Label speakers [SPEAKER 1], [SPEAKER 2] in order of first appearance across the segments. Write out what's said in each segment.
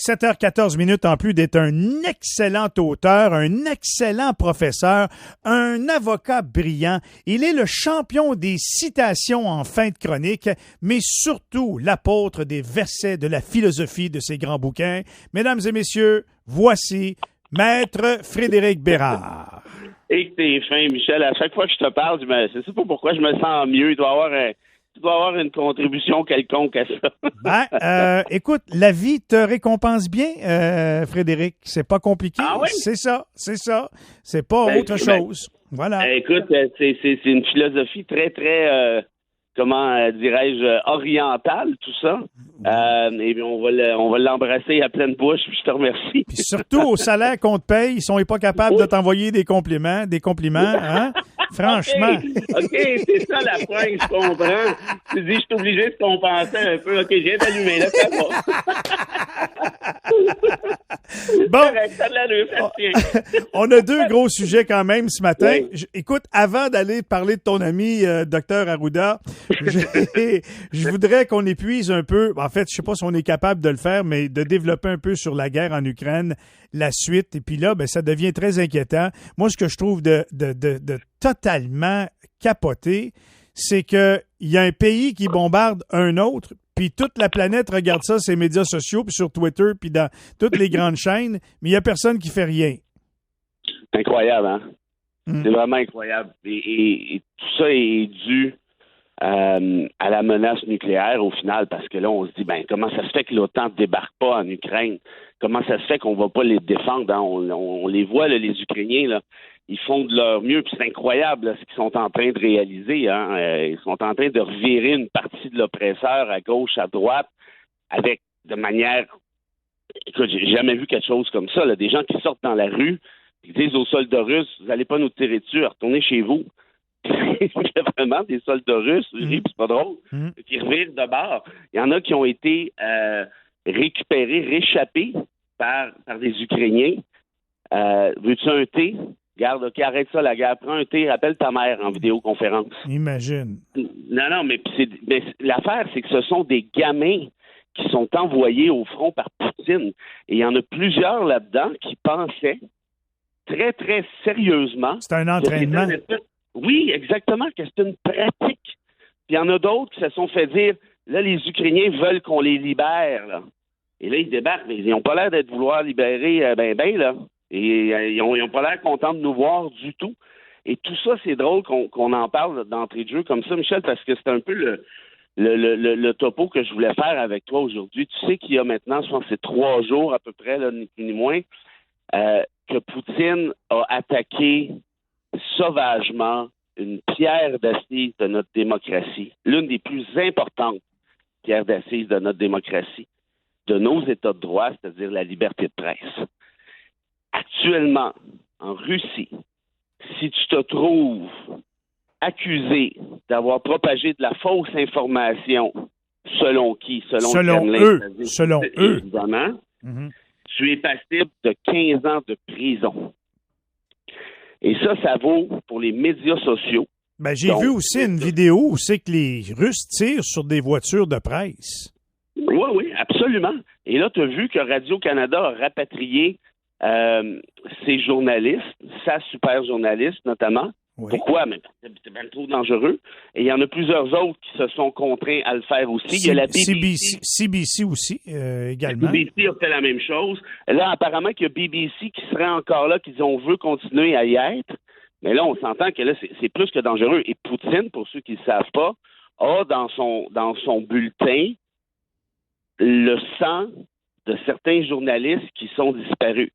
[SPEAKER 1] 7h14 en plus d'être un excellent auteur, un excellent professeur, un avocat brillant. Il est le champion des citations en fin de chronique, mais surtout l'apôtre des versets de la philosophie de ses grands bouquins. Mesdames et messieurs, voici Maître Frédéric Bérard.
[SPEAKER 2] Et que t'es fin, Michel. À chaque fois que je te parle, je sais pas pourquoi je me sens mieux. Il doit y avoir une contribution quelconque à ça.
[SPEAKER 1] Écoute, la vie te récompense bien, Frédéric. C'est pas compliqué.
[SPEAKER 2] Ah oui?
[SPEAKER 1] C'est ça. C'est pas autre chose. Voilà.
[SPEAKER 2] Écoute, c'est une philosophie très, très, comment dirais-je, orientale, tout ça. Et bien, on va l'embrasser à pleine bouche, puis je te remercie.
[SPEAKER 1] Puis surtout, au salaire qu'on te paye, ils sont pas capables de t'envoyer des compliments, hein? Franchement.
[SPEAKER 2] OK, c'est ça la pointe, je comprends. Tu dis, je suis obligé de compenser un peu. OK, je viens d'allumer, là, ça va.
[SPEAKER 1] Bon, on a deux gros sujets quand même ce matin. Oui. Écoute, avant d'aller parler de ton ami Dr Arruda, je voudrais qu'on épuise un peu, en fait, je sais pas si on est capable de le faire, mais de développer un peu sur la guerre en Ukraine, la suite. Et puis là, ben, ça devient très inquiétant. Moi, ce que je trouve de totalement capoté, c'est qu'il y a un pays qui bombarde un autre, puis toute la planète regarde ça, ses médias sociaux, puis sur Twitter, puis dans toutes les grandes chaînes, mais il n'y a personne qui fait rien.
[SPEAKER 2] Incroyable, hein? C'est vraiment incroyable. Et tout ça est dû à la menace nucléaire au final, parce que là, on se dit, ben comment ça se fait que l'OTAN ne débarque pas en Ukraine? Comment ça se fait qu'on ne va pas les défendre? Hein? On les voit, là, les Ukrainiens, là, ils font de leur mieux, puis c'est incroyable là, ce qu'ils sont en train de réaliser. Hein? Ils sont en train de revirer une partie de l'oppresseur à gauche, à droite, avec de manière... Écoute, j'ai jamais vu quelque chose comme ça. Là. Des gens qui sortent dans la rue, qui disent aux soldats russes, vous n'allez pas nous tirer dessus, retournez chez vous. Il y a vraiment des soldats russes, c'est pas drôle, qui revirent de bord. Il y en a qui ont été réchappés par des Ukrainiens. Veux-tu un thé? Garde, OK, arrête ça, la guerre. Prends un thé, rappelle ta mère en vidéoconférence.
[SPEAKER 1] Imagine.
[SPEAKER 2] Non, mais l'affaire, c'est que ce sont des gamins qui sont envoyés au front par Poutine. Et il y en a plusieurs là-dedans qui pensaient très, très sérieusement...
[SPEAKER 1] C'est un entraînement.
[SPEAKER 2] Oui, exactement, que c'est une pratique. Puis il y en a d'autres qui se sont fait dire, là, les Ukrainiens veulent qu'on les libère, là. Et là, ils débarquent, mais ils n'ont pas l'air d'être vouloir libérer là. Et ils n'ont pas l'air contents de nous voir du tout. Et tout ça, c'est drôle qu'on en parle d'entrée de jeu comme ça, Michel, parce que c'est un peu le topo que je voulais faire avec toi aujourd'hui. Tu sais qu'il y a maintenant, je pense que c'est 3 jours à peu près, là, ni plus ni moins, que Poutine a attaqué sauvagement une pierre d'assise de notre démocratie, l'une des plus importantes pierres d'assise de notre démocratie, de nos États de droit, c'est-à-dire la liberté de presse. Actuellement, en Russie, si tu te trouves accusé d'avoir propagé de la fausse information, selon qui? Selon
[SPEAKER 1] eux. Selon eux.
[SPEAKER 2] Évidemment, tu es passible de 15 ans de prison. Et ça vaut pour les médias sociaux.
[SPEAKER 1] Ben, j'ai vu aussi une vidéo où c'est que les Russes tirent sur des voitures de presse.
[SPEAKER 2] Oui, absolument. Et là, tu as vu que Radio-Canada a rapatrié ses journalistes, sa super journaliste notamment. Oui. Pourquoi? Mais c'est bien trop dangereux. Et il y en a plusieurs autres qui se sont contraints à le faire aussi. Il y a la BBC.
[SPEAKER 1] CBC aussi, également.
[SPEAKER 2] La BBC a fait la même chose. Là, apparemment qu'il y a BBC qui serait encore là, qui dit on veut continuer à y être. Mais là, on s'entend que là, c'est plus que dangereux. Et Poutine, pour ceux qui ne le savent pas, a dans son bulletin le sang de certains journalistes qui sont disparus.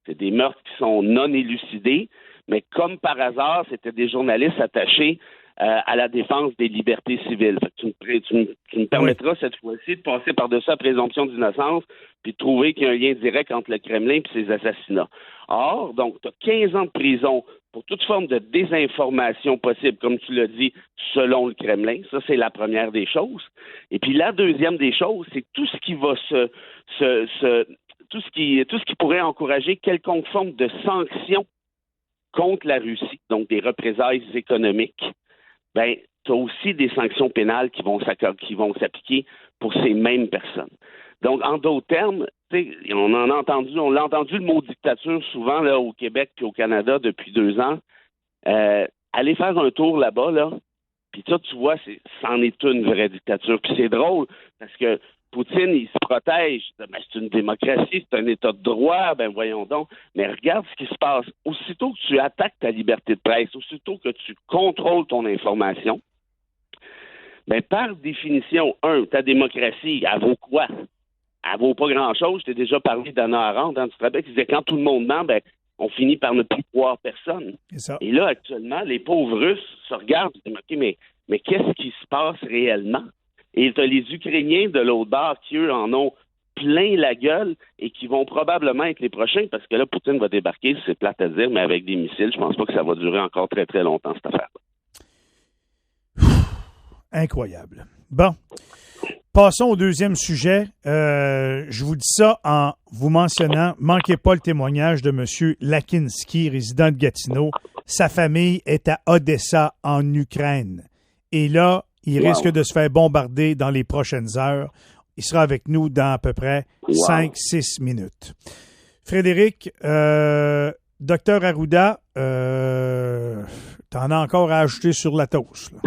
[SPEAKER 2] C'est des meurtres qui sont non élucidés, mais comme par hasard, c'était des journalistes attachés à la défense des libertés civiles. Fait que tu me permettras cette fois-ci de passer par-dessus la présomption d'innocence puis de trouver qu'il y a un lien direct entre le Kremlin et ses assassinats. Or, donc, tu as 15 ans de prison pour toute forme de désinformation possible, comme tu l'as dit, selon le Kremlin. Ça, c'est la première des choses. Et puis la deuxième des choses, c'est tout ce qui va tout ce qui pourrait encourager quelconque forme de sanction contre la Russie, donc des représailles économiques. Ben, tu as aussi des sanctions pénales qui vont s'appliquer pour ces mêmes personnes. Donc, en d'autres termes, on l'a entendu le mot dictature souvent là au Québec puis au Canada depuis 2 ans. Aller faire un tour là-bas, là, puis ça, tu vois, c'en est une vraie dictature. Puis c'est drôle, parce que Poutine, il se protège. Ben, c'est une démocratie, c'est un État de droit, ben voyons donc. Mais regarde ce qui se passe. Aussitôt que tu attaques ta liberté de presse, aussitôt que tu contrôles ton information, ben par définition, ta démocratie, elle vaut quoi? Elle vaut pas grand-chose. Je t'ai déjà parlé d'Anna Arendt, hein, tu te rappelles, qui disait quand tout le monde ment, ben on finit par ne plus croire personne. Et là, actuellement, les pauvres Russes se regardent et disent, OK, mais qu'est-ce qui se passe réellement? Et tu as les Ukrainiens de l'autre bord qui, eux, en ont plein la gueule et qui vont probablement être les prochains parce que là, Poutine va débarquer, c'est plate à dire, mais avec des missiles, je pense pas que ça va durer encore très, très longtemps, cette affaire-là.
[SPEAKER 1] Incroyable. Bon. Passons au deuxième sujet. Je vous dis ça en vous mentionnant, manquez pas le témoignage de M. Lakinski, résident de Gatineau. Sa famille est à Odessa, en Ukraine. Et là, il risque de se faire bombarder dans les prochaines heures. Il sera avec nous dans à peu près 5-6 minutes. Frédéric, Docteur Arruda, t'en as encore à ajouter sur la toast, là.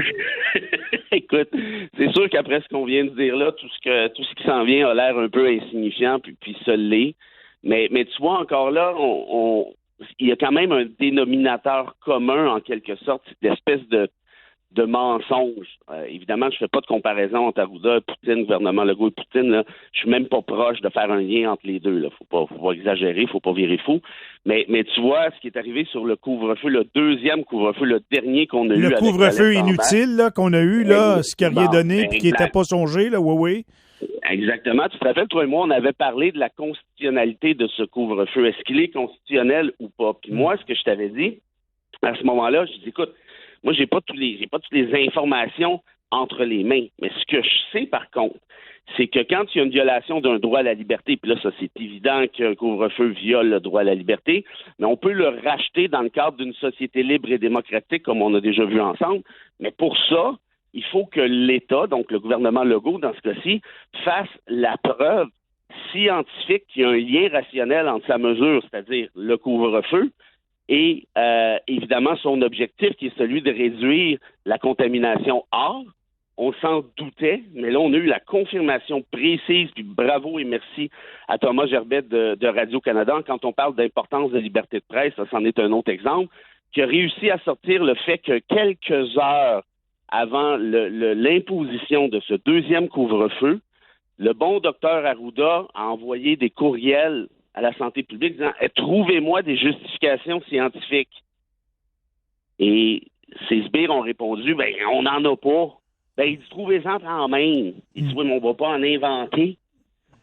[SPEAKER 2] Écoute, c'est sûr qu'après ce qu'on vient de dire là, tout ce qui s'en vient a l'air un peu insignifiant, puis ça l'est. Mais tu vois, encore là, il y a quand même un dénominateur commun, en quelque sorte, cette espèce de mensonge. Évidemment, je fais pas de comparaison entre Arruda, Poutine, gouvernement Legault et Poutine. Là. Je suis même pas proche de faire un lien entre les deux. Là. Faut pas exagérer, faut pas virer fou. Mais tu vois, ce qui est arrivé sur le couvre-feu, le deuxième couvre-feu, le dernier qu'on a eu.
[SPEAKER 1] Le couvre-feu inutile là, qu'on a eu, là, ce qui a rien donné et qui n'était pas songé, là, oui.
[SPEAKER 2] Exactement. Tu te rappelles, toi et moi, on avait parlé de la constitutionnalité de ce couvre-feu. Est-ce qu'il est constitutionnel ou pas? Puis moi, ce que je t'avais dit, à ce moment-là, je dis, écoute, moi, j'ai pas toutes les informations entre les mains. Mais ce que je sais, par contre, c'est que quand il y a une violation d'un droit à la liberté, puis là, ça, c'est évident qu'un couvre-feu viole le droit à la liberté, mais on peut le racheter dans le cadre d'une société libre et démocratique, comme on a déjà vu ensemble. Mais pour ça, il faut que l'État, donc le gouvernement Legault, dans ce cas-ci, fasse la preuve scientifique qu'il y a un lien rationnel entre sa mesure, c'est-à-dire le couvre-feu, et évidemment son objectif qui est celui de réduire la contamination. Or, on s'en doutait, mais là on a eu la confirmation précise, puis bravo et merci à Thomas Gerbet de Radio-Canada. Quand on parle d'importance de liberté de presse, ça c'en est un autre exemple, qui a réussi à sortir le fait que quelques heures avant l'imposition de ce deuxième couvre-feu, le bon docteur Arruda a envoyé des courriels à la santé publique disant « Trouvez-moi des justifications scientifiques. » Et ces sbires ont répondu « Ben, on n'en a pas. » Ben, ils disent « Trouvez-en quand même. » Ils disent « Oui, mais on ne va pas en inventer. »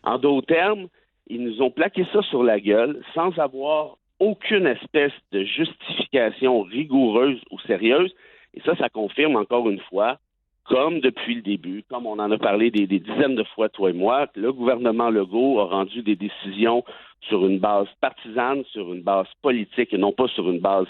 [SPEAKER 2] En d'autres termes, ils nous ont plaqué ça sur la gueule sans avoir aucune espèce de justification rigoureuse ou sérieuse. Et ça confirme encore une fois, comme depuis le début, comme on en a parlé des dizaines de fois, toi et moi, le gouvernement Legault a rendu des décisions sur une base partisane, sur une base politique et non pas sur une base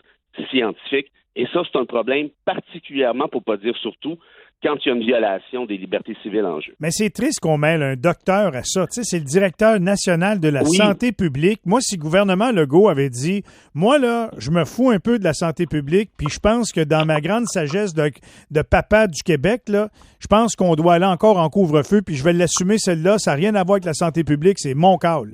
[SPEAKER 2] scientifique. Et ça, c'est un problème particulièrement, pour pas dire surtout, quand il y a une violation des libertés civiles en jeu.
[SPEAKER 1] Mais c'est triste qu'on mêle un docteur à ça. Tu sais, c'est le directeur national de la santé publique. Moi, si le gouvernement Legault avait dit, moi, là, je me fous un peu de la santé publique, puis je pense que dans ma grande sagesse de papa du Québec, là, je pense qu'on doit aller encore en couvre-feu, puis je vais l'assumer, celle-là. Ça n'a rien à voir avec la santé publique, c'est mon call.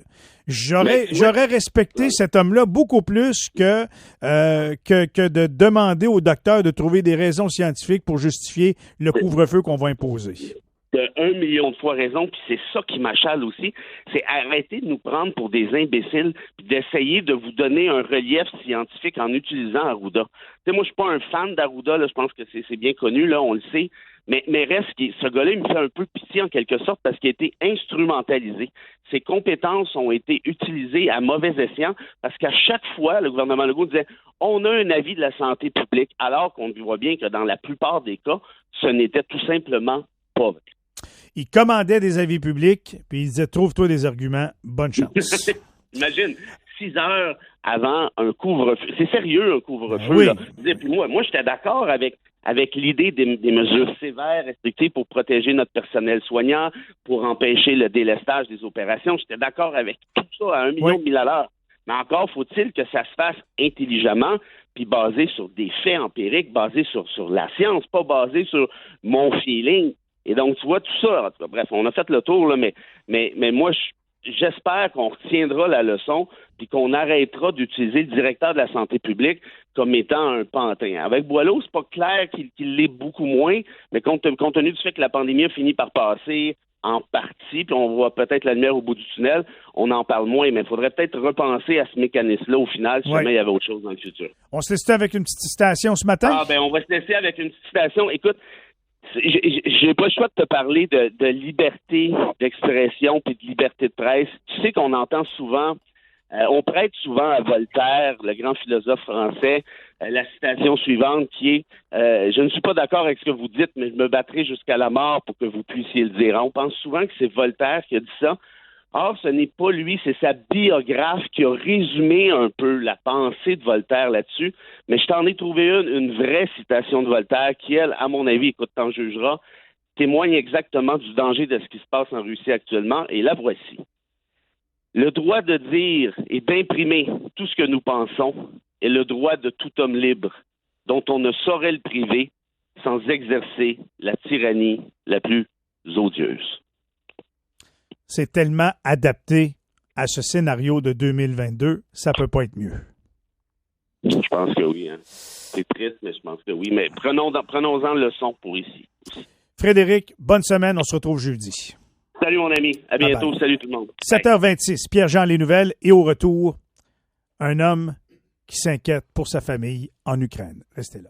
[SPEAKER 1] J'aurais respecté cet homme-là beaucoup plus que de demander au docteur de trouver des raisons scientifiques pour justifier le couvre-feu qu'on va imposer.
[SPEAKER 2] Tu as 1 million de fois raison, puis c'est ça qui m'achale aussi, c'est arrêter de nous prendre pour des imbéciles, puis d'essayer de vous donner un relief scientifique en utilisant Arruda. Tu sais, moi, je suis pas un fan d'Arruda, là, je pense que c'est bien connu, là, on le sait, mais reste que ce gars-là, il me fait un peu pitié en quelque sorte parce qu'il a été instrumentalisé. Ses compétences ont été utilisées à mauvais escient parce qu'à chaque fois, le gouvernement Legault disait « on a un avis de la santé publique », alors qu'on voit bien que dans la plupart des cas, ce n'était tout simplement pas vrai.
[SPEAKER 1] Il commandait des avis publics, puis il disait « trouve-toi des arguments, bonne chance ».
[SPEAKER 2] Imagine, 6 heures avant un couvre-feu. C'est sérieux, un couvre-feu.
[SPEAKER 1] Oui.
[SPEAKER 2] Là. Puis moi, j'étais d'accord avec avec l'idée des mesures sévères, restrictives pour protéger notre personnel soignant, pour empêcher le délestage des opérations. J'étais d'accord avec tout ça à 1 million de milles à l'heure. Mais encore faut-il que ça se fasse intelligemment, puis basé sur des faits empiriques, basé sur la science, pas basé sur mon feeling. Et donc, tu vois, tout ça, en tout cas, bref, on a fait le tour, là, mais moi, j'espère qu'on retiendra la leçon puis qu'on arrêtera d'utiliser le directeur de la santé publique comme étant un pantin. Avec Boileau, c'est pas clair qu'il l'est beaucoup moins, mais compte tenu du fait que la pandémie a fini par passer en partie, puis on voit peut-être la lumière au bout du tunnel, on en parle moins, mais il faudrait peut-être repenser à ce mécanisme-là au final, si jamais il y avait autre chose dans le futur.
[SPEAKER 1] On se laisse avec une petite citation ce matin?
[SPEAKER 2] On va se laisser avec une petite citation. Écoute, j'ai pas le choix de te parler de liberté d'expression puis de liberté de presse. Tu sais qu'on entend souvent, on prête souvent à Voltaire, le grand philosophe français, la citation suivante qui est je ne suis pas d'accord avec ce que vous dites, mais je me battrai jusqu'à la mort pour que vous puissiez le dire. On pense souvent que c'est Voltaire qui a dit ça. Or, ce n'est pas lui, c'est sa biographe qui a résumé un peu la pensée de Voltaire là-dessus. Mais je t'en ai trouvé une vraie citation de Voltaire qui, elle, à mon avis, écoute, t'en jugeras, témoigne exactement du danger de ce qui se passe en Russie actuellement. Et la voici. Le droit de dire et d'imprimer tout ce que nous pensons est le droit de tout homme libre, dont on ne saurait le priver sans exercer la tyrannie la plus odieuse.
[SPEAKER 1] C'est tellement adapté à ce scénario de 2022, ça peut pas être mieux.
[SPEAKER 2] Je pense que oui. Hein. C'est triste, mais je pense que oui. Mais prenons-en leçon pour ici.
[SPEAKER 1] Frédéric, bonne semaine. On se retrouve jeudi.
[SPEAKER 2] Salut, mon ami. À bientôt. Bye-bye. Salut tout le monde.
[SPEAKER 1] 7h26, Pierre-Jean Les Nouvelles. Et au retour, un homme qui s'inquiète pour sa famille en Ukraine. Restez là.